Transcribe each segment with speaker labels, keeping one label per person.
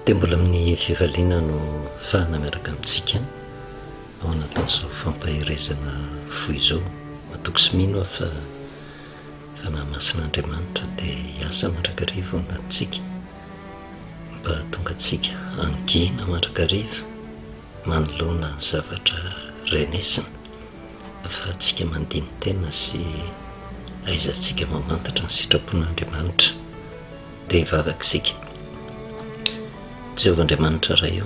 Speaker 1: dia mbola amin'ny fivaliana no fahana miaraka amintsika ao anatin'izao fampahirezana foy izao. Mahatoky sy mino aho fa fanahy masin'Andriamanitra dia hiasa mandrakariva ao anatintsika mba tonga antsika angina mandrakariva manoloana ny zavatra renesina ahafahantsika mandiny tena sy aizantsika mamantatra ny sitrapon'Andriamanitra. Dia hivavaka isika. Jehovah Andriamanitra iray io,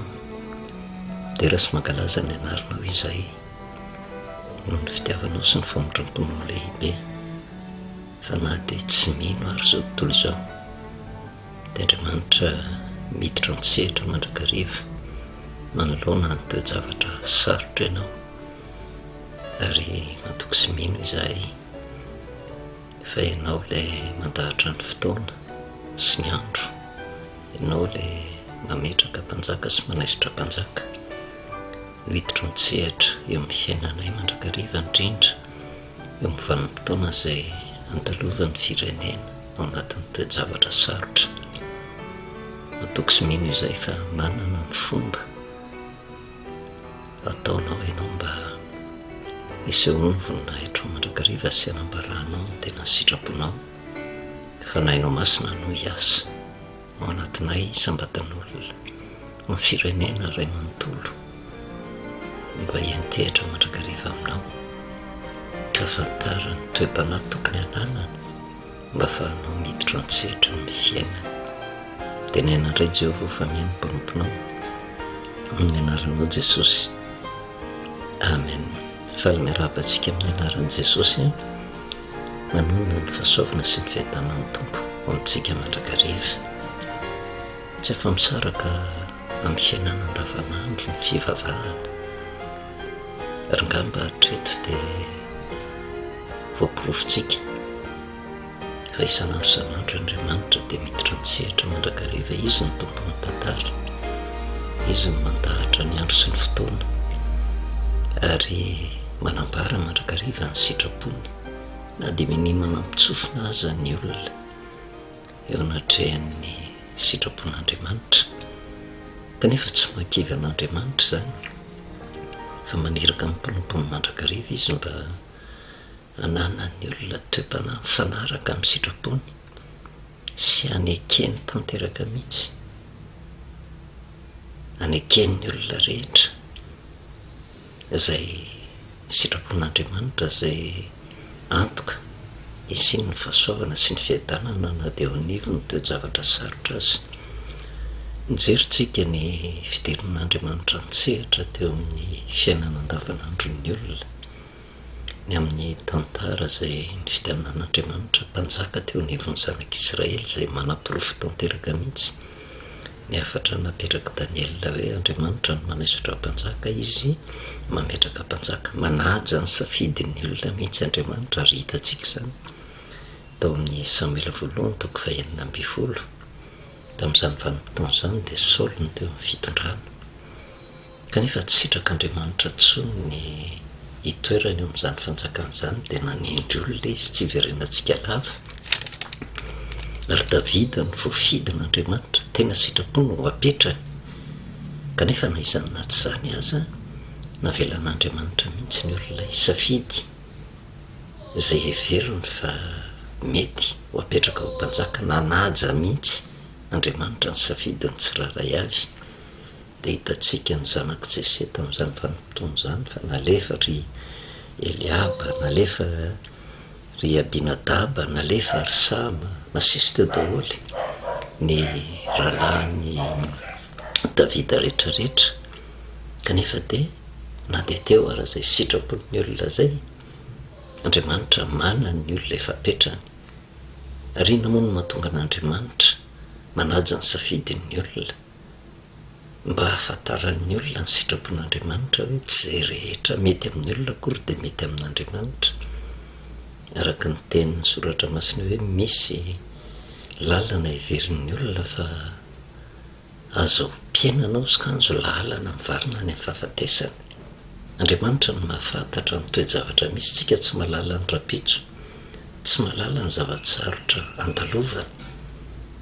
Speaker 1: dia raha sy mankalaza ny anarinao izahay noho ny fitiavanao sy ny famondram-ponao lehibe, fa na dia tsy mino ary izao tontolo izao dia Andriamanitra miditra an-tsehatra mandrakariva manoloana ny toe-javatra sarotra ianao, ary mahatoky sy mino izahay fa ianao ilay mandahatra ny fotoana sy ny andro, ianao ilay mametraka mpanjaka sy manaisotra mpanjaka, miditra an-tsehatra eo amin'ny fiainanay mandrakariva indrindra eo amin'ny vanim-potoana izay andalovan'ny firenena ao anatin'ny toe-javatra sarotra. Mahatoky sy mino izay fa manana ny fomba ataonao ianao mba hisehoana ny voninahitro mandrakariva sy hanambarahanao ny tena sitraponao, fanahinao masina no hiasa ao anatinay sambatan'olona amin'ny firenena iray manontolo mba hiantehitra mandrakariva aminao, ka fantara ny toe-panahy tokony hananana mba ahafahanao miditra an-tsehatra amin'ny fiainana. Dia ny anandray Jehovah fa mihaino mpanomponao amin'ny anaranao Jesosy. Amen. Faly miarabantsika amin'ny anaran'i Jesosy manonona ny fahasoavana sy ny fiadanan'ny Tompo ao amintsika mandrakariva. Tsy afa-misaraka amin'ny fiainana andavanandro ny fivavahana, ary ngamba hatreto dia voaporofitsika fa isanandro isanandro Andriamanitra dia miditra an-tsehatra mandrakariva. Izy ny tompon'ny tantara, izy ny mandahatra ny andro sy ny fotoana, ary manambara mandrakariva ny sitrapony na dia minimana mitsofina aza ny olona eo anatrehan'ny sitrapon'Andriamanitra. Kanefa tsy mankivy an'Andriamanitra izany, fa maneraka amin'ny mpanompony mandrakariva izy mba hanana ny olona toe-panahy mifanaraka amin'ny sitrapony sy hanekeny tanteraka mihitsy, hanekeny ny olona rehetra izay sitrapon'Andriamanitra izay antoka isiany ny fahasoavana sy ny fiadanana na dia eo anivony ny toe-javatra sarotra azy. Nijerisika ny fidirin'Andriamanitra an-tsehatra teo amin'ny fiainana andavanandron'ny olona, ny amin'ny tantara izay ny fidianan'Andriamanitra mpanjaka teo anivon'ny zanak'Israely izay manam-porofo tanteraka mihitsy. Ny afatra napetraka Daniela hoe Andriamanitra no manaisotra mpanjaka, izy mametraka mpanjaka, manaja ny safidin'ny olona mihitsy Andriamanitra, ary hitantsika izany tao amin'ny Samuela voalohany toko 2:20. Tamin'izany vanim-potoana izany dia Saoly no teo amin'ny fitondrana, kanefa tsy sitrak'Andriamanitra intsony ny hitoerany eo amin'izany fanjakana izany, dia nanindry olona izy tsy iverenantsika lava. Ary Davida no voafidin'Andriamanitra, tena sitrapony no apetrany, kanefa na izany na tsy izany aza navelan'Andriamanitra mihitsy ny olona hisafidy izay heveriny fa mety ho apetraka ho mpanjaka. Nanaja mihitsy Andriamanitra ny safidiny tsirairay avy. Dia hitantsika ny zanak' Jese tamin'izany vanim-potoana izany fa nalefa ry Eliaba, nalefa ry Abinadaba, nalefa ry Sama, nasesy teo daholo ny rahalahin'ny Davida rehetrarehetra, kanefa dia na dia teo ara izay sitrapon'ny olona izay, Andriamanitra manana ny olona efa apetrany. Ary inona moa no mahatonga an'Andriamanitra manaja ny safidin'ny olona mba ahafantaran'ny olona ny sitrapon'Andriamanitra hoe tsy izay rehetra mety amin'ny olona akory dia mety amin'Andriamanitra. Araka ny tenin'ny soratra masina hoe misy lalana heverin'ny olona fa azo mpiainanao sy kanjo lalana mivarina any amin'ny fahafatesany. Andriamanitra no mahafantatra ny toe-javatra misy, tsika tsy mahalala ny rapitso, tsy mahalala ny zavatsarotra andalovana,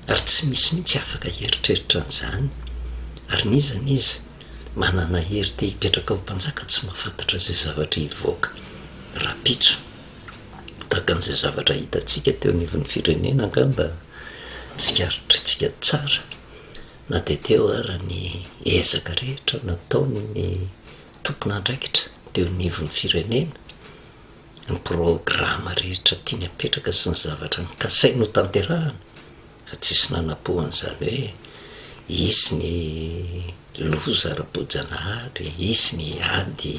Speaker 1: ary tsy misy mihitsy afaka hieritreritra an'izany ary nizana izy manana hery te hipetraka ho mpanjaka tsy mahafantatra zay zavatra hivoaka rapitso takan'izay zavatra hitantsika teo anivon'ny firenena angamba tsikaritra tsika tsara na de teo ara ny ezaka rehetra nataony tompon'andraikitra teo anivon'ny firenena ny programa rehetra tiany apetraka sy ny zavatra ny kasainy ho tanterahana fa tsisy nanapohan'izany hoe isy ny loza ara-bojanahary isy ny ady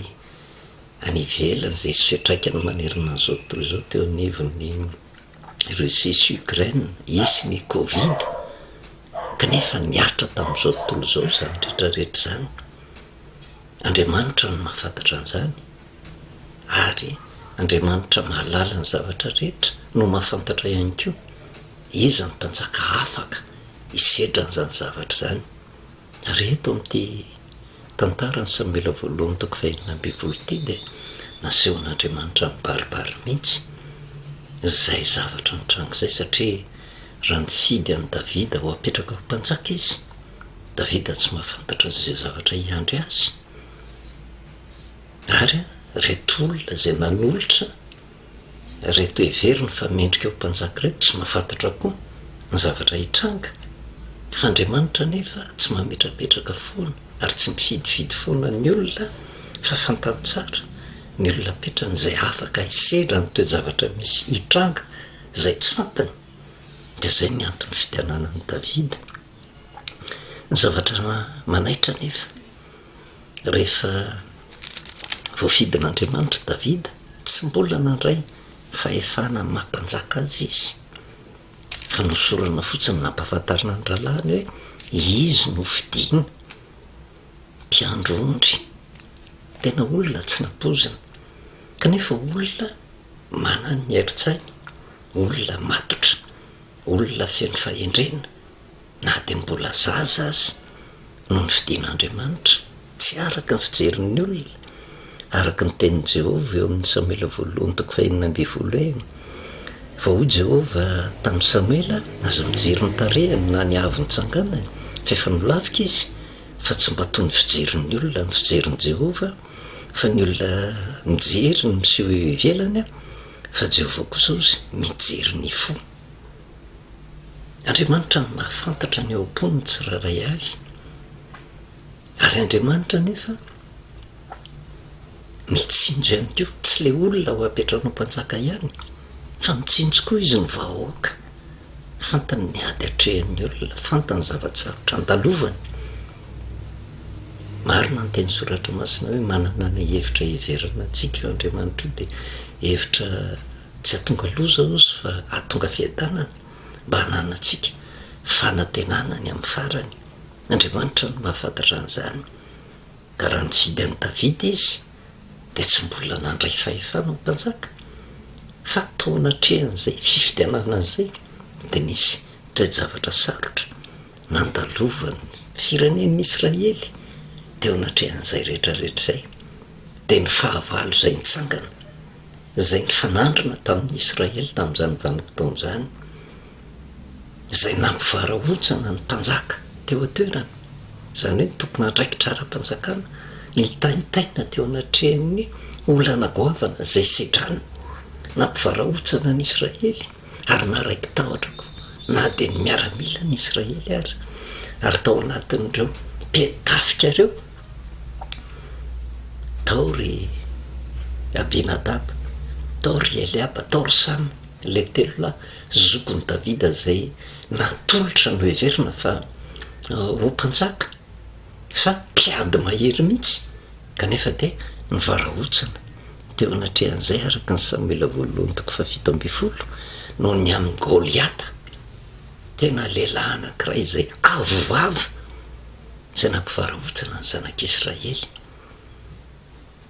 Speaker 1: any ivelany zay sy fiatraikany manerina an'izao tontolo izao teo anivon'ny Russie sy Ukraine, isy ny Covid kanefa niatra tamin'izao tontolo izao zany rehetrarehetra zany. Andriamanitra no mahafantatra an'izany ary Andriamanitra mahalala ny zavatra rehetra no mahafantatra ihany koa iza ny mpanjaka afaka hisedra an'izany zavatra zany. Ary eto amin'ity tantara ny Samuela voalohany toko 2:20 ity dia nasehon'Andriamanitra ny baribary mihitsy zay zavatra nitranga zay, satria raha nifidy an'i Davida ho apetraka ho mpanjaka izy, Davida tsy mahafantatra zay zavatra hiandry azy. Ary reto olona zay nanolotra reto heveriny fa mendrika ho mpanjaka reto tsy mahafantatra koa ny zavatra hitranga. Fa Andriamanitra nefa tsy mametrapetraka foana ary tsy mifidifidy foana ny olona fa fantany tsara ny olona petrany zay afaka hisedra ny toe-javatra misy hitranga zay tsy fantany. Dia zay ny antony fitananan'i Davida. Ny zavatra manaitra nefa rehefa voafidin'Andriamanitra Davida tsy mbola nandray fahefana mampanjaka azy izy, fa nosorana fotsiny nampahafantarina ny rahalahy hoe izy no fidina mpiandro ondry, tena olona tsy nampozina kanefa olona manana ny herin-tsainy, olona matotra, olona feno fahendrena, na dia mbola zaza azy no ny fidin'Andriamanitra tsy araka ny fijerin'ny olona. Araka ny tenin'i Jehova eo amin'ny Samuela voalohany toko 2:20 hoe fa hoy Jehova tamin'i Samuela aza mijery ny tarehany na ny avy nitsanganany fa efa nolavika izy, fa tsy mba toy ny fijerin'ny olona ny fijerin'i Jehova, fa ny olona mijery ny miseho eo ivelany fa Jehova kosa ozy mijery ny fo. Andriamanitra no mahafantatra ny ao am-poniny tsirairay avy, ary Andriamanitra nefa mitsinjo ihany koa tsy le olona ho apetrano mpanjaka ihany fa mitsinjo koa izy ny vahoaka, fantany ny ady atrehan'ny olona, fantany zavatsarotra andalovany. Marina ny teny soratra masina hoe manana ny hevitra heverina antsika io Andriamanitra io dia hevitra tsy atonga loza ozy fa atonga fiadanana mba hananantsika fanantenanany amin'ny farany. Andriamanitra no mahafantatra an'izany. Ka raha nifidy an'i Davida izy dia tsy mbola nandray fahefana mpanjaka fa tao anatrehan'izay fifidianana an'izay dia nisy toe-javatra sarotra nandalovany firenen'ny Israely teo anatrehan'izay rehetrarehetra izay. Dia ny fahavalo izay nitsangana, izay nifanandrina tamin'ny Israely tamin'izany vanim-potoana izany, izay nampivarahontsana ny mpanjaka teo atoerana, izany hoe tompon'andraikitra ara-mpanjakana nitaintaina teo anatrehan'ny olana goavana izay sedrany, nampivarahontsana ny Israely ary naraiky tahotra koa na dia ny miaramila ny Israely ary tao anatin'ireo mpiatafika ireo tao ry Abinadaba, tao ry Eliaba, tao ry Sama, le telo lahy zokony Davida zay natolotra no heverina fa ho mpanjaka fa mpiady mahery mihitsy, kanefa dia nivarahontsana teo anatrehan'izay araka ny Samuela voalohany toko 7:20 no ny amin'ny Goliata, tena lehilahy anankiray izay avovavo izay nampivarahontsana ny zanak'Israely.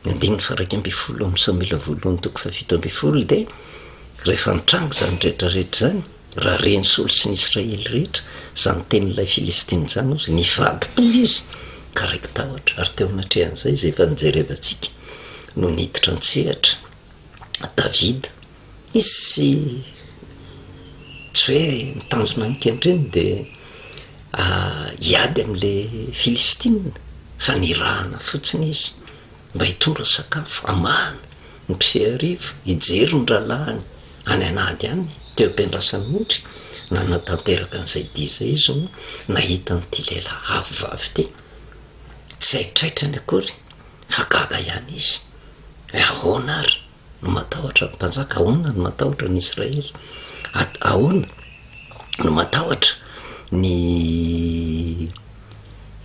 Speaker 1: Andiny 2:20 amin'ny Samuela voalohany toko 7:20 dia rehefa nitranga zany rehetrarehetra zany, raha reny Saoly sy ny Israely rehetra zany tenin'ilay Filistina zany ozy nivadi-po izy ka raiky tahotra. Ary teo anatrehan'izay izay efa nijerevantsika no niditra an-tsehatra Davida, izy tsy hoe mitanjona nikendreny dia hiady am'le Filistina fa nirahana fotsiny izy mba hitondra sakafo amahana ny mpiseharivo hijery ny ralahany any anady any teo am-piandrasany motry na natanteraka an'izay dia zay izy no nahita n'ity lehilahy avovavy ty tsy haitraitra ny akory fa gaga ihany izy ahoana ary no matahotra ny mpanjaka, ahoana no matahotra ny Israely, ahoana no matahotra ny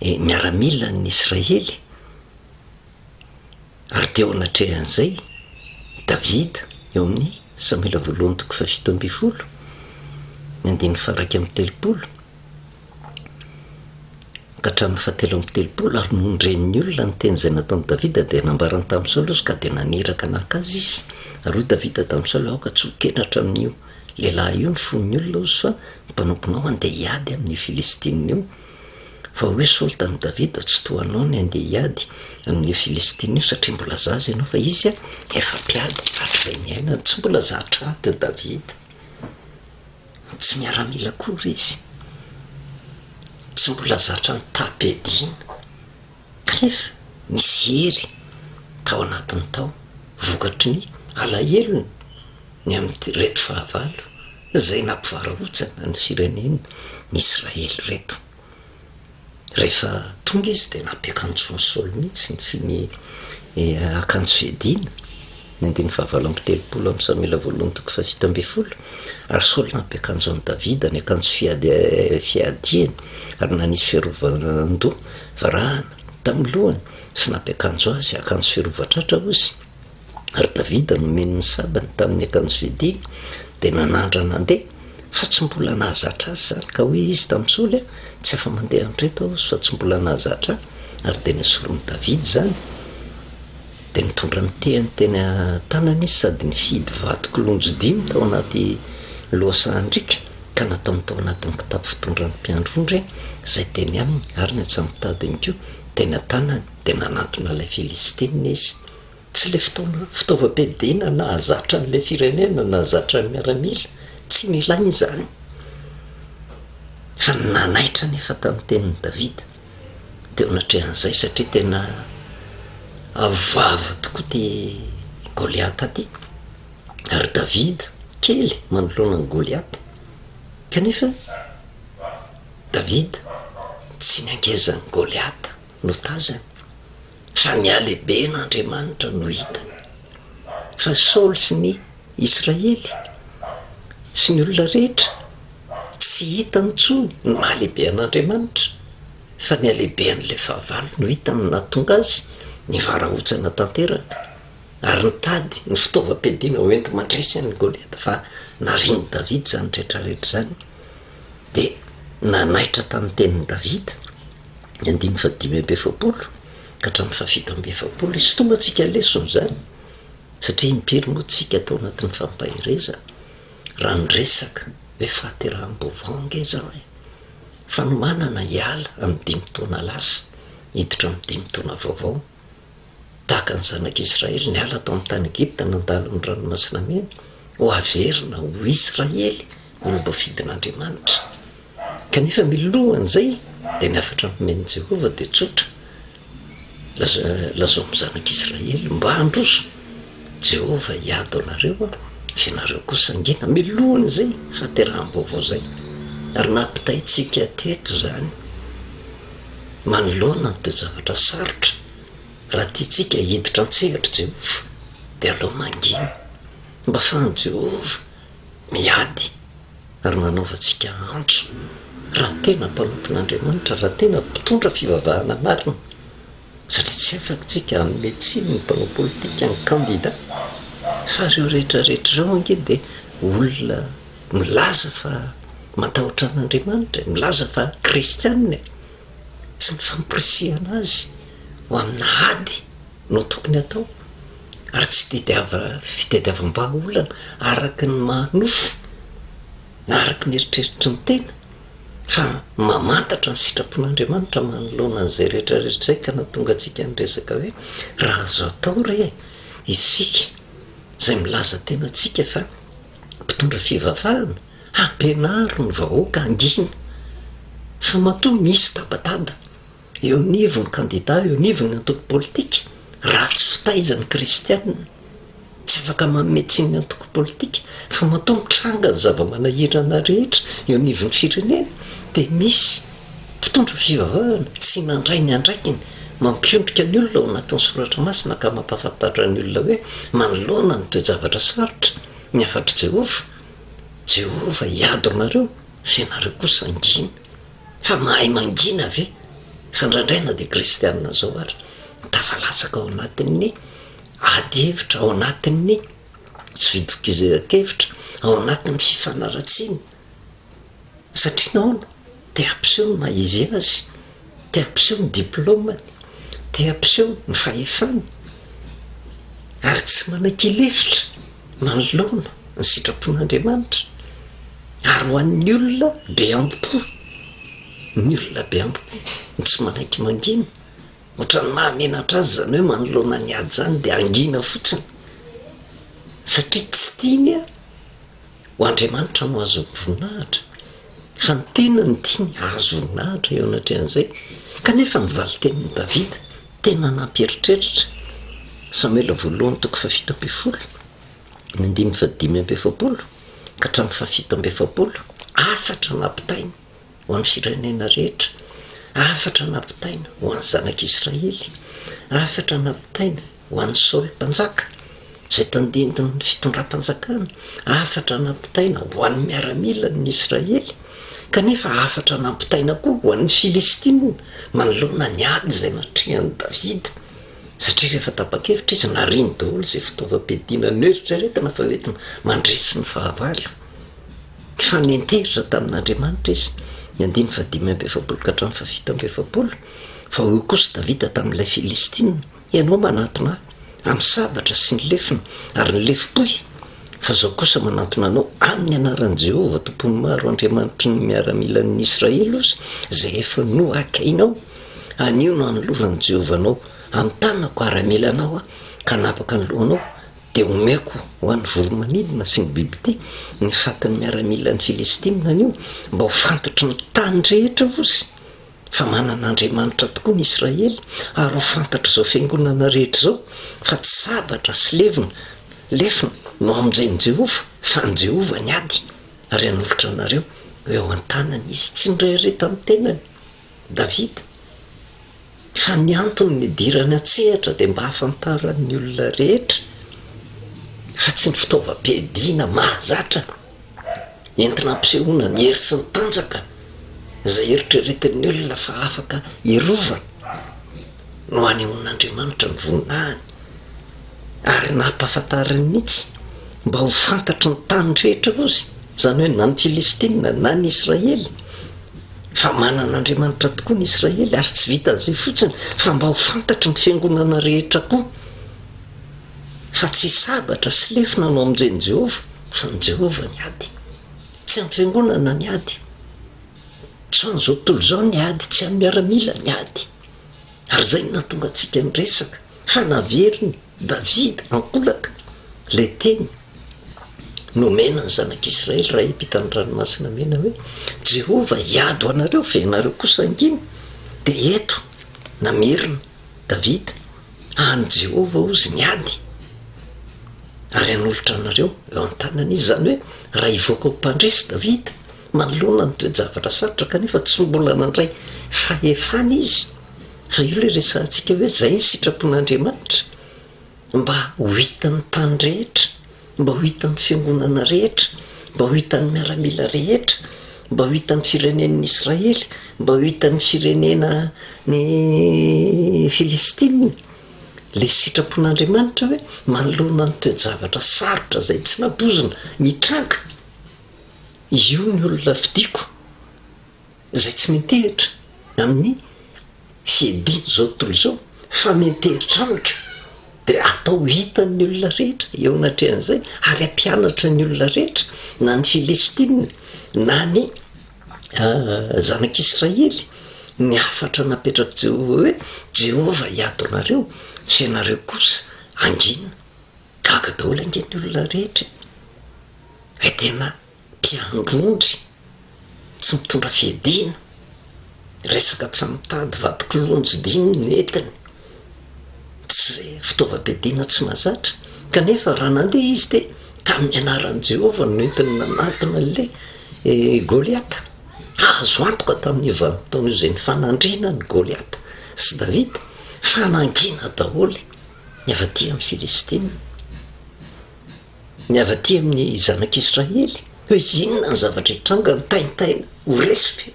Speaker 1: miaramila ny Israely. Ary teo anatrehan'izay Davida eo amin'ny Samuela voalohany toko 17 ny andiny faraka amin'ny 30 ka hatramin'ny 7 ary nondren'ny olona ny teny izay nataon'i Davida dia nambarany tamin'i Saoly izy ka dia naniraka naka azy izy. Ary hoy Davida tamin'i Saoly, aoka tsy ho kenatra amin'io lehilahy io ny fon'ny olona ozy fa mpanomponao andeha hiady amin'ny Filistina io. Fa hoe Saoly tamin'i Davida, tsy toanao ny andeha hiady amin'ny Filistina io satria mbola zaza ianao, fa izy efa mpiady hatrizay miainany, tsy mbola zatra ady Davida, tsy miaramila akory izy, tsy mbola zatra ny tapediana kanefa misy hery tao anatiny tao vokatry ny alahelony ny amin'ny reto fahavalo zay nampivarahontsana ny fireneny ny Israely reto. Rehefa tonga izy dia nampiakanjo Saoly mihitsy ny akanjo fiadiana ny andiny fahavalo amby 30 amin'ny Samuela voalohany toko 17 ary Saoly nampiakanjo an'i Davida ny akanjo fiadiana ary nanisy fiarovan-doha varahana tamin'ny lohany sy nampiakanjo azy akanjo fiarovatratra ozy. Ary Davida nomeny ny sabany tamin'ny akanjo fiadiana dia nanandra nandeha fa tsy mbola nahazatra azy zany, ka hoe izy tamin'ny Saoly tsy afa mandeha am'reto aho fa tsy mbola nahazatra ary dia nasoron'i Davida zany dia nitondra ny tehany teny tanany izy sady nifidy vato-kolonjo 5 tao anaty lohasahandrika ka nataony tao anatin'ny kitapo fitondran'ny mpiandrondry izay teny aminy ary ny atsy mitadiny koa teny an-tanany dia nanatona ilay Filistina izy. Tsy le fitaovam-piadiana nahazatra n'ilay firenena, nahazatra ny miaramila, tsy nilainy zany fa nanaitra nefa tamin'ny tenin'i Davida. Teo anatrehan'izay satria tena avavy tokoa ty Goliata ty, ary Davida kely manoloana ny Goliata kanefa Davida tsy niangezany Goliata no tazany fa nialehibe n'Andriamanitra no hitany. Fa Saoly sy ny Israely sy ny olona rehetra tsy hitany intsony ny mahalehibe an'Andriamanitra fa ny alehibean'ilay fahavalo no hitany nahatonga azy nivarahontsana tanteraka ary nitady ny fitaovam-piadiana hoenty mandresy an'ny Goliata, fa nariny Davida zany rehetrarehetra zany dia nanaitra tamin'ny tenin'i Davida ny andiny 5 ka hatramin'ny 7 izy tombantsika lesona zany satria impiry moa tsika tao anatin'ny fampahireza raha niresaka hoe fahateraham-baovao ngezao fa no manana hiala amin'ny 5 taona lasa hiditra amin'ny 5 taona vaovao tahaka ny zanak'Israely niala tao amin'ny tany Egipta nandalo ny ranomasina mena ho averina ho Israely momba fidin'Andriamanitra. Kanefa milohan'izay dia niafatra nomeny Jehova dia tsotra lazao amin'ny zanak'Israely mba handroso Jehova hiady anareo fianareo kosa angina. Milohan'izay fahateraham-baovao zay ary nampitaitsika teto zany manoloana ny toe-javatra sarotra raha tiatsika hiditra an-tsehatra Jehova dia aloha mangina mba fahany Jehova miady ary nanaovantsika antso raha tena mpanompon'Andriamanitra, raha tena mpitondra fivavahana marina, satria tsy afaka tsika amin'ny meditsiny ny mpanao politika ny kandida fa ireo rehetrarehetra zao ange dia olona milaza fa matahotra an'Andriamanitra, milaza fa kristianina, tsy mifampirisihana azy ho amina ady no tokony atao ary tsy fitadiavam-baolana araka ny manofo na araka ny eritreritry ny tena fa mamantatra ny sitrapon'Andriamanitra manoloana an'izay rehetrarehetra izay ka nahatonga antsika niresaka hoe raha azo atao re isika izay milaza tena antsika fa mpitondra fivavahana ampianaro ny vahoaka angina fa matoa misy tabataba eo nivony kandida eo nivony antoko politika raha tsy fitaizany kristianina tsy afaka mametsiny antoko politika fa matoa mitranga ny zava-manahirana rehetra eo nivony firenena dia misy mpitondra fivavahana tsy nandray ny andraikiny mampiondrika ny olona ao anatin'ny soratra masina ka mampahafantatra ny olona hoe manoloana ny toe-javatra sarotra ny afatra jehova hiado anareo fa ianareo kosa angina fa mahay mangina ave fa ndraindraina dia kristianina zao ary tafalasaka ao anatin'ny ady hevitra ao anatin'ny tsy vidokizakevitra ao anatin'ny fifanaratsiana satria naona te ampiseho ny maizy azy te ampiseho ny diplômany te ampiseho ny fahefany ary tsy manan-kilefitra manoloana ny sitrapon'Andriamanitra ary ho an'ny olona be ampo ny olona be ampo tsy manaiky mangina ohatrany mahamenatra azy zany hoe manoloana ny ady zany dia angina fotsiny satria tsy tiany ho Andriamanitra no azo voninahitra fa ny tena ny tiany azo voninahitra eo anatrehan'izay kanefa ny valiteniny Davida tena nampieritreritra Samuela voalohany toko 7:10 ny 5:7 ka hatramin'ny 7:7 afatra nampitaina ho an'ny firenena rehetra afatra nampitaina ho an'ny zanak'Israely afatra nampitaina ho an'ny Saoly mpanjaka zay tandindiny ny fitondram-panjakana afatra nampitaina ho an'ny miaramilan'ny Israely kanefa afatra nampitaina koa ho an'ny Filistina manoloana ny ady izay natrehan'i Davida satria rehefa tapa-kevitra izy nariny daholo izay fitaovam-piadiana noeritra rehetra fa hoentina mandresy ny fahavalo fa nenteritra tamin'Andriamanitra izy ny 5:7 ka hatramin'ny 7:7 fa eo kosa Davida tamin'ilay Filistina ianao manatona amin'ny sabatra sy ny lefina ary ny lefipoy fa zao kosa manatona anao amin'ny anaran'i Jehova tompony maro Andriamanitry ny miaramilan'ny Israely ozy zay efa noakainao anio no anoloran'i Jehova anao amin'ny tanako ara-milanao ka napaka ny lohanao dia omeko ho an'ny voromanidina sy ny biby ny fatin'ny miaramilan'ny Filistina anio mba ho fantatry ny tany rehetra ozy fa manana Andriamanitra tokoa ny Israely ary ho fantatra izao fiangonana rehetra izao fa tsy sabatra sy lefina no amin'izay Jehova fa ny Jehova ny ady ary hanolotra anareo eo an-tanany izy tsy nirehireta amin'ny tenany Davida fa ny antony ny dirany atsehatra dia mba hafantaran'ny olona rehetra fa tsy ny fitaovam-piadiana mahazatra entina ampisehoana ny hery sy ny tanjaka izay eritreretin'ny olona fa afaka hirovana no hanehoan'Andriamanitra ny voninahiny ary nampahafantarany mihitsy mba ho fantatry ny tany rehetra ozy zany hoe na ny Filistina na ny Israely fa manan'Andriamanitra tokoa ny Israely ary tsy vitan'izay fotsiny fa mba ho fantatry ny fiangonana rehetra koa fa tsy sabatra sy lefina no amin'izay Jehova fa ny Jehova ny ady tsy amin'ny fiangonana ny ady tsy an'izao tontolo izao ny ady tsy amin'ny miaramila ny ady ary zay nahatonga antsika niresaka fa naveriny Davida ankolaka lay teny nomena ny zanak'Israely raha hiampitany ranomasina mena hoe Jehova hiado anareo fa ianareo kosa angina dia eto namerina Davida any Jehova ozy ny ady ary hanolotra anareo eo an-tanany izy zany hoe raha hivoaka ho mpandresy Davida manoloana ny toe-javatra sarotra kanefa tsy mbola nandray fahefana izy fa io ilay resantsika hoe zay ny sitrapon'Andriamanitra mba ho hitan'ny tany rehetra mba ho hitan'ny fiangonana rehetra mba ho hitan'ny miaramila rehetra mba ho hitan'ny firenen'ny Israely mba ho hitan'ny firenena ny Filistina le sitrapon'Andriamanitra hoe manoloana ny toe-javatra sarotra zay tsy nabozina mitranga io ny olona fidiko zay tsy mentehitra amin'ny fiadiana zao tontolo izao fa mentehitra amiko dia atao hitan'ny olona rehetra eo anatrehan'izay ary ampianatra ny olona rehetra na ny Filistina na ny zanak'Israely ny afatra napetraka Jehova hoe Jehova hiado anareo fa ianareo kosa angina gaga daholo angen'ny olona rehetra tena mpiandrondry tsy mitondra fiadiana resaka tsy mitady vadikolonjy diny ny entiny, tsy fitaovam-piadiana tsy mahazatra, kanefa raha nandeha izy de tamin'ny anaran'i Jehovah no entiny nanatona le Goliata. Azo antoka tamin'ny vanim-potoana io zay ny fanandrina ny Goliata sy Davida, fanangina daholy ny avy aty amin'ny Filistina, ny avy aty amin'ny zanak'Israely, hoe inona ny zavatra hitranga ny taintaina ho resy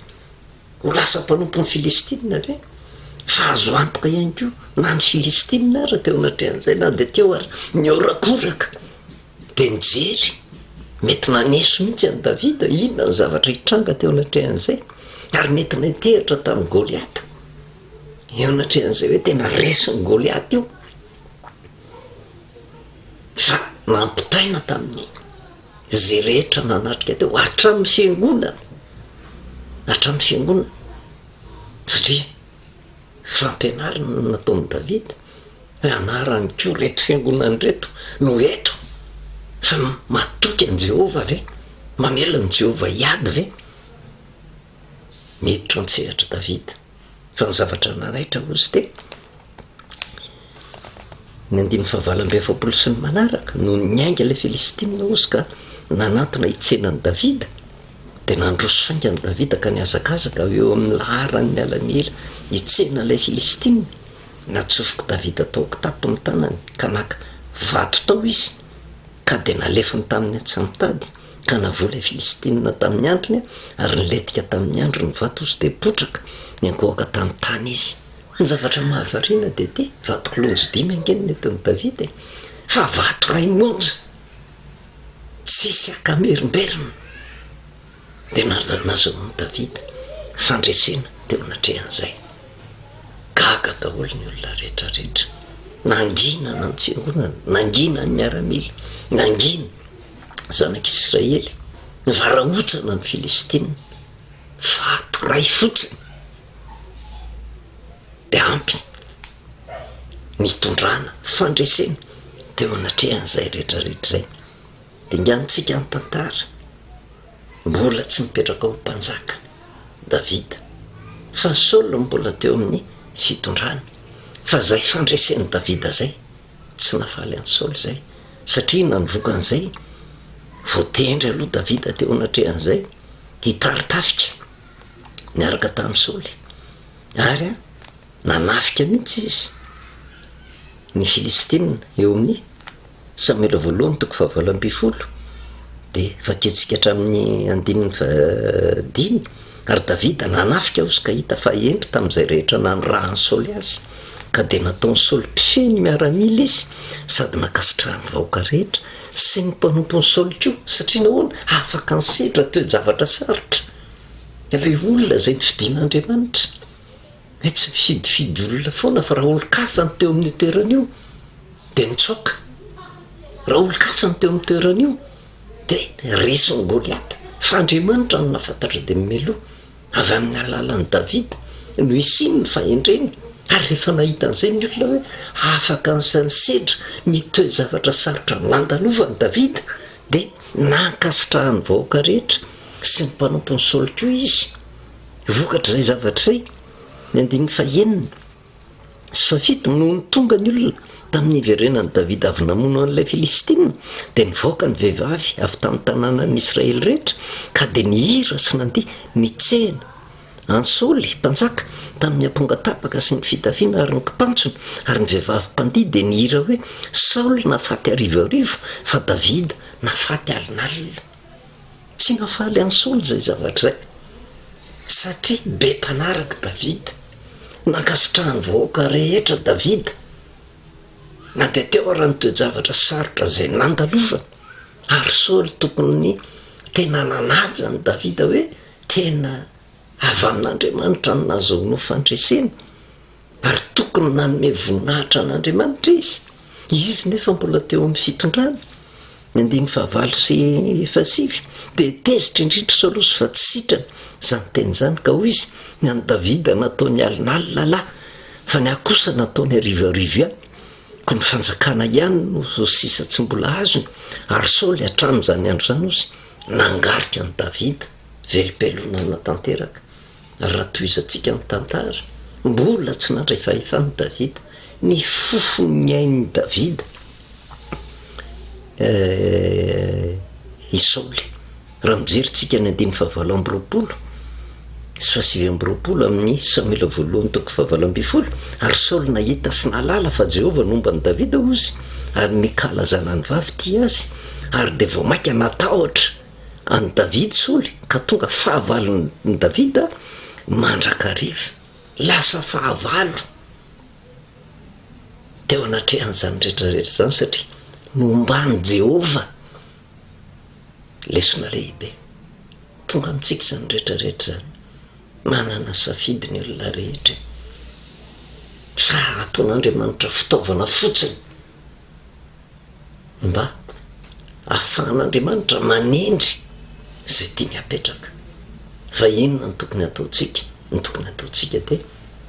Speaker 1: ho lasa mpanompo ny Filistina ve? Fa azo antoka ihany koa na ny Filistina raha teo anatrehan'izay na de teo ary niorakoraka de nijery mety naneso mihitsy any Davida inona ny zavatra hitranga teo anatrehan'izay, ary mety nitehitra tamin'ny Goliata eo anatrehan'izay hoe tena resy ny Goliata io, fa nampitaina tamin'ny zay rehetra nanatrika teo hatramin'ny fiangonana, hatramin'ny fiangonana, satria fampianarana nataon'i Davida hoe anarany koa reto fiangonany reto no eto fa matoky an' Jehovah ve, mamela an' Jehovah hiady ve? Miditra an-tsehatra Davida fa ny zavatra nanaitra ozy te ny 5:20 sy ny manaraka no niainga ilay Filistina ozy ka nanatona hitsenan'i Davida, de nandroso faingany Davida ka niazakazaka eo amin'ny laharany mialamila hitsena ilay Filistina. Natsofoka Davida tao kitapo ny tanany ka naka vato tao izy ka de nalefany tamin'ny atsamitady ka navoa ilay Filistina tamin'ny androny, ary niletika tamin'ny andro ny vato ozy de potraka niankohaka tamin'ny tany izy. Ny zavatra mahavariana de ty vatokolonjy 5 angeniny eton'i Davida, fa vato ray monja tsisy akamerimberina de nazahoan'i Davida fandresena teo anatrehan'izay. Gaga daholo ny olona rehetrarehetra, nangina na ny fiangonana, nangina ny miaramila, nangina zanak'Israely, nivarahotsana ny Filistina, vato ray fotsiny de ampy mitondrana fandresena teo anatrehan'izay rehetrarehetra zay. Dinganitsika ny tantara, mbola tsy mipetraka ho mpanjaka Davida, fa Saola mbola teo amin'ny fitondrana, fa zay fandresen'i Davida zay tsy nafaly an'i Saola zay, satria nanovoka an'izay voatendry aloha Davida teo anatrehan'izay hitaritafika niaraka tamin'i Saoly, ary nanafika mihitsy izy ny Filistina eo amin'ny Samuel 1:20 de vaketsika hatramin'ny 5, ary Davida nanafika ozy ka hita fa endry tamin'izay rehetra nanorahan'i Saoly azy, ka de nataon'i Saoly mpifeny miaramila izy sady nakasitrahany vahoaka rehetra sy ny mpanompon'i Saoly koa, satria nahoana afaka ny sedra teo zavatra sarotra ilay olona zay nifidian'Andriamanitra, hoe tsy mifidifidy olona foana fa raha olo-kafa ny teo amin'ny toeran'io de nitsoaka, raha olo-kafa ny teo amin'ny toeran'io de resy ny Goliata, fa Andriamanitra no nafantatra de mimeloha avy amin'ny alalan'i Davida no isiny ny fahendreny. Ary rehefa nahita an'izay ny olona hoe afaka ny sedra mitoe zavatra sarotra nandalovany Davida, de nankasitrahany vahoaka rehetra sy ny mpanompony Saoly koa izy. Vokatra zay zavatra zay ny 9 sy 7 no ny tonga ny olona tamin'ny iverenan'i Davida avy namono an'ilay Filistina, de nivoaka ny vehivavy avy tamin'ny tanànan'ny Israely rehetra ka de nihira sy nandeha nitsehana any Saoly mpanjaka tamin'ny ampongatapaka sy ny fitafiana ary ny kipantsony, ary ny vehivavy mpandihy de nihira hoe Saoly nafaty arivarivo fa Davida nafaty alinalina. Tsy nafaly an'i Saoly zay zavatra zay, satria be mpanaraka Davida, nankasitrahany vahoaka rehetra Davida, na de teo raha ny toe-javatra sarotra zay nandalovany, ary Saoly tokony tena nanaja ny Davida hoe tena avy amin'Andriamanitra no nahazoana fandresena, ary tokony nanome voninahitra an'Andriamanitra izy nefa mbola teo amin'ny fitondrana. Ny 9 sy 7 de tezitra indrindra Saoly fa tsy sitrany zany teny zany, ka hoy izy ny an'i Davida nataony alinalina lahy, fa ny akosa nataony arivarivo ihany, ko ny fanjakana ihany no sisa tsy mbola azony. Ary Saoly hatramin'izany andro zany ozy nangarika an'i Davida, velom-pelonana tanteraka raha toizantsika ny tantara mbola tsy nandray fahefany Davida, ny fofony ainy Davida i Saoly. Raha mijerytsika ny 7:20 sy 7:20 amin'ny Samuela voalohany 7:20, ary Saoly nahita sy nahalala fa Jehova nomba ny Davida ozy ary nikalazana ny vavy ty azy, ary de vao maika natahotra any Davida Saoly ka tonga fahavalony Davida mandrakariva, lasa fahavalo teo anatrehan'izany rehetrarehetra zany, satria nombany Jehova lesona lehibe. Tonga amitsika zany rehetrarehetra zany, manana safidy ny olona rehetra fa ataon'Andriamanitra fitaovana fotsiny mba ahafahan'Andriamanitra manendry zay tiany apetraka. Fa inona ny tokony ataontsika? Ny tokony ataontsika de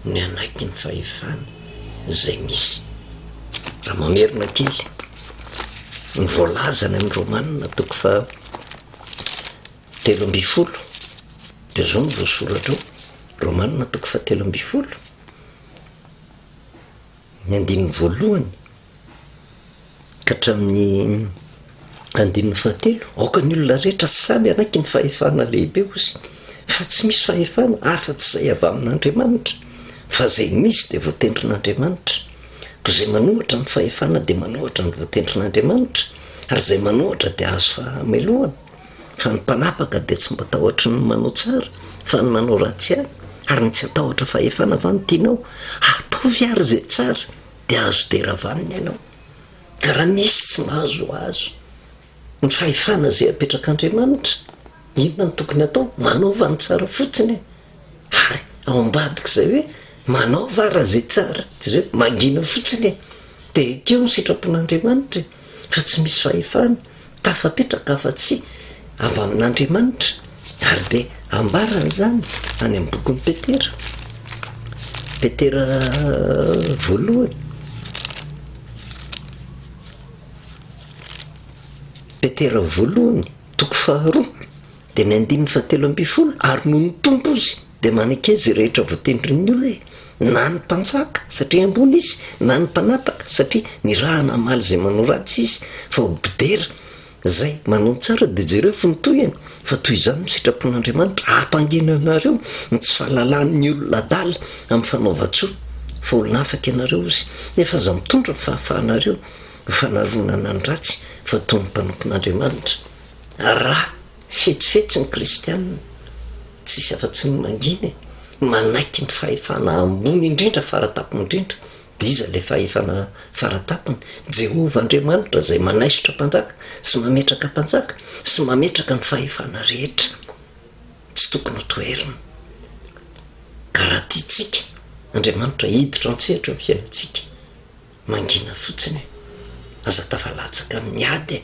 Speaker 1: ny anaiky ny fahefana zay misy. Raha mamerina kely ny voalazany amin'ny Romanina 13:20 de zao ny voasoratra ao, Romanina 13:20 ny 9:1 ka hatramin'ny 9:7, aoka ny olona rehetra samy anaiky ny fahefana lehibe ozy, fa tsy misy fahefana afa-tsy zay avy amin'Andriamanitra, fa zay misy de voatendrin'Andriamanitra. Ko zay manohatra ny fahefana de manohatra ny voatendrin'Andriamanitra, ary zay manohatra de azo fahamelohana. Fa ny mpanapaka de tsy matahotra ny manao tsara fa ny manao ratsy ihany, ary ny tsy atahotra fahefana avy any tianao ataovy ary zay tsara de azo dera avy aminy ianao. Ka raha misy tsy mahazo azo ny fahefana zay apetrak'Andriamanitra, inona ny tokony atao? Manaova ny tsara fotsiny, ary ao ambadika zay hoe manaova raha zay tsara, tsy zay mangina fotsiny, de ekeo ny sitrapon'Andriamanitra. Fa tsy misy fahefana tafapetraka afa-tsy avy amin'Andriamanitra, ary de ambarana zany any amin'ny bokin'ny Petera voalohany, Petera voalohany 2 de ny 7:20, ary noho ny tompo izy de maneke zay rehetra voatendrin'ny olona, na ny mpanjaka satria ambony izy, na ny mpanapaka satria ny raha namaly zay manao ratsy izy, fa obidera zay manao tsara de jereo fontoyany. Fa toy izany sitrapon'Andriamanitra hampangina anareo ny tsy fahalalan'ny olona adala amin'ny fanaova-tsoa, fa olona afaka ianareo izy, nefa aza mitondra ny fahafahanareo fanaronana ny ratsy fa toy ny mpanompon'Andriamanitra. Raha fetsifetsy ny kristianina tsisy afa-tsy ny mangina manaiky ny fahefana ambony indrindra, faratapony indrindra, diza le fahefana faratapony Jehova Andriamanitra zay manaisotra mpanjaka sy mametraka mpanjaka sy mametraka ny fahefana rehetra, tsy tokony ho toerina. Ka raha tiatsika Andriamanitra hiditra an-tsehatra amin'ny fiainantsika, mangina fotsiny, aza tafalatsaka amin'ny ady,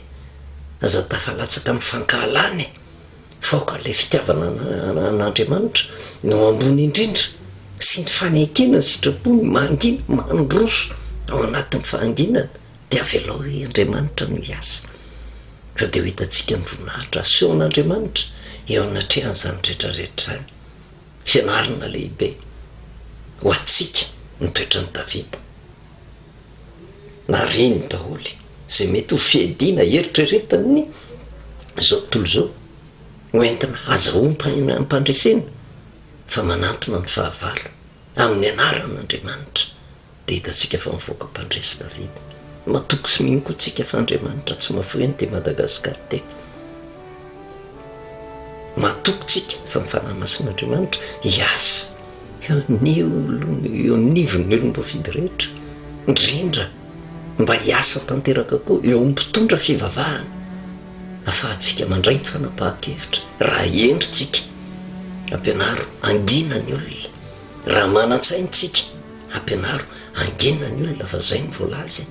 Speaker 1: aza tafalatsaka amin'ny fankahalany, faoka le fitiavana an'Andriamanitra no ambony indrindra, sy ny fanekena sitrapony mangina mandroso ao anatin'ny fahanginana, de avelao i Andriamanitra no hiasa. Fa de ho hitatsika ny voninahitra asehon'Andriamanitra eo anatrehan'izany rehetrarehetra zany. Fianarana lehibe ho atsika ny toetrany Davida, na riny daholy zay mety ho fiadiana eritreretany zao tontolo zao, hoentina azahoa ampandresena, fa manantona ny fahavalo amin'ny anaran'Andriamanitra, de hitatsika fa mivoaka mpandresy Davida. Matoko sy mino koa tsika fa Andriamanitra tsy mafoy te Madagasikara te. Matoko tsika fa mifanahy masin'Andriamanitra hiasa eo nivon'ny olom-boafidy rehetra, indrindra mba hiasa tanteraka koa eo mpitondra fivavahana, afahantsika mandray ny fanapahan-kevitra. Raha endritsika ampianaro angina ny olona, raha manatsaintsika ampianaro angina ny olona, fa zay ny voalaza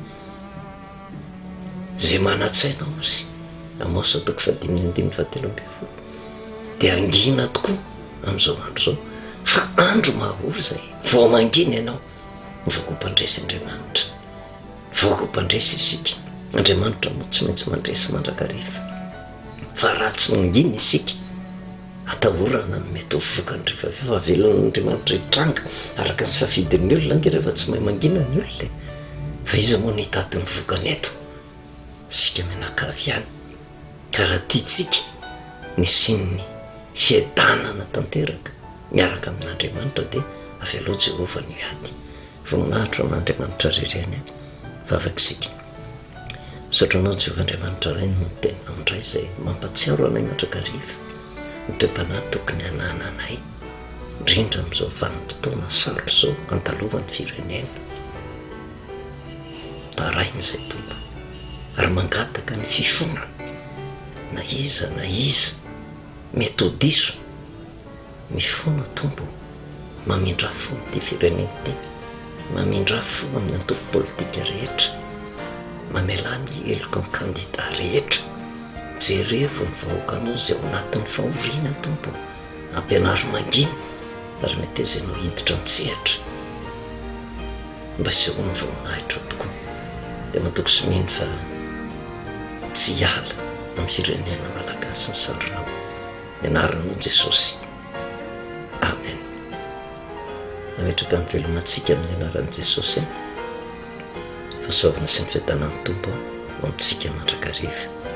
Speaker 1: zay manatsaina ozy Amosa 5:17 de angina tokoa am'izao andro zao, fa andro mahory zay vao mangina ianao voako mpandresy Andriamanitra, voako mpandresy isika. Andriamanitra moa tsy maintsy mandresy mandrakariva, fa raha tsy mangina isika atahorana mety ho vokany rehefa fa velon'andriamanitra hitranga araka ny safidin'ny olona nge rehefa tsy mahay mangina ny olona fa izy moa nitady ny vokany eto sika menakavy ihany ka raha tiatsika ny sinny fiadanana tanteraka miaraka amin'andriamanitra dia avy aloha Jehova ny ady voninahitra an'andriamanitra rireny vavakisika misaotra anao Jehova Andriamanitra ray no tena amindray izay mampatsiaro anay mandrakariva ny toe-panahy tokony hanana anay indrindra amin'izao vanim-potoana sarotra izao andalovany firenena tarainy izay tompo ary mangataka ny fifona na iza mety ho diso mifona tompo mamindra fo ty firenena ty mamindra fo amin'ny antoko politika rehetra mamelany eloka ny kandida rehetra jerevo ny vahoakanao izay ao anatin'ny fahoriana tompo ampianary mangina ary mety izay no hiditra antsehatra mba sehoany voninahitra tokoa dia matoko sy mino fa tsy hiala amin'ny firenena malagasy ny sandrinao ianaranao Jesosy amen. Nametraka ny velomantsika amin'ny anaran'i Jesosy fahasoavana sy ny fiadanan'ny tompo ho amintsika mandrakariva.